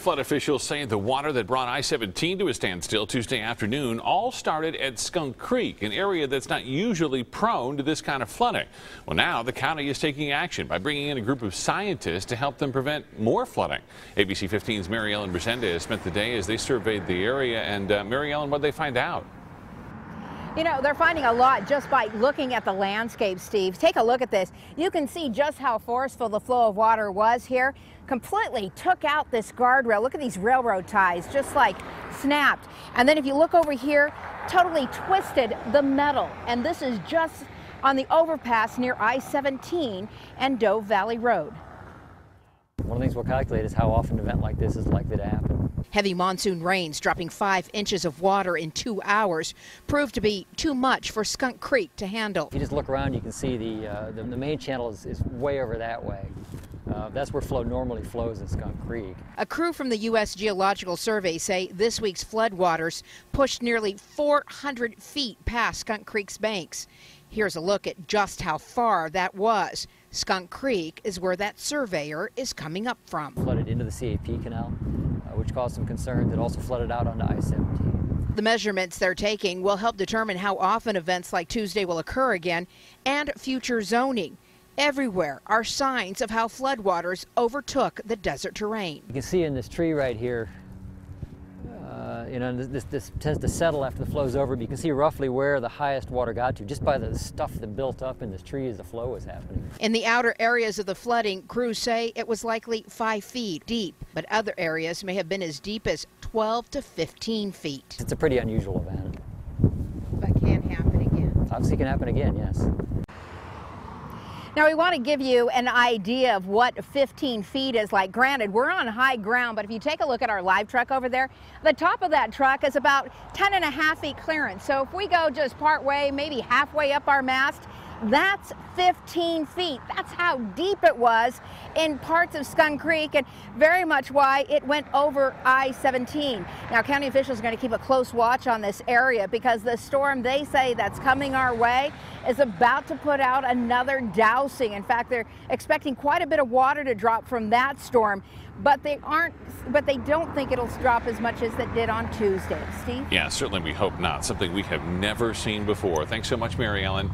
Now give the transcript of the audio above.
Flood officials say the water that brought I-17 to a standstill Tuesday afternoon all started at Skunk Creek, an area that's not usually prone to this kind of flooding. Well, now the county is taking action by bringing in a group of scientists to help them prevent more flooding. ABC 15's Mary Ellen Resendez spent the day as they surveyed the area. And Mary Ellen, what did they find out? You know, they're finding a lot just by looking at the landscape, Steve. Take a look at this. You can see just how forceful the flow of water was here. Completely took out this guardrail. Look at these railroad ties, just like snapped. And then if you look over here, totally twisted the metal. And this is just on the overpass near I-17 and Dove Valley Road. One of the things we'll calculate is how often an event like this is likely to happen. Heavy monsoon rains dropping 5 inches of water in 2 hours proved to be too much for Skunk Creek to handle. If you just look around, you can see the main channel is way over that way. That's where flow normally flows in Skunk Creek. A crew from the U.S. Geological Survey say this week's floodwaters pushed nearly 400 feet past Skunk Creek's banks. Here's a look at just how far that was. Skunk Creek is where that surveyor is coming up from. Flooded into the CAP canal, which caused some concerns. It also flooded out onto I-17. The measurements they're taking will help determine how often events like Tuesday will occur again and future zoning. Everywhere are signs of how floodwaters overtook the desert terrain. You can see in this tree right here, this tends to settle after the flow's over, but you can see roughly where the highest water got to just by the stuff that built up in this tree as the flow was happening. In the outer areas of the flooding, crews say it was likely 5 feet deep, but other areas may have been as deep as 12 to 15 feet. It's a pretty unusual event. But can happen again. Obviously can happen again, yes. Now, we want to give you an idea of what 15 feet is like. Granted, we're on high ground, but if you take a look at our live truck over there, the top of that truck is about 10.5 feet clearance. So if we go just part way, maybe halfway up our mast, that's 15 feet. That's how deep it was in parts of Skunk Creek and very much why it went over I-17. Now, county officials are going to keep a close watch on this area because the storm they say that's coming our way is about to put out another dousing. In fact, they're expecting quite a bit of water to drop from that storm, but they don't think it'll drop as much as it did on Tuesday. Steve? Yeah, certainly we hope not. Something we have never seen before. Thanks so much, Mary Ellen.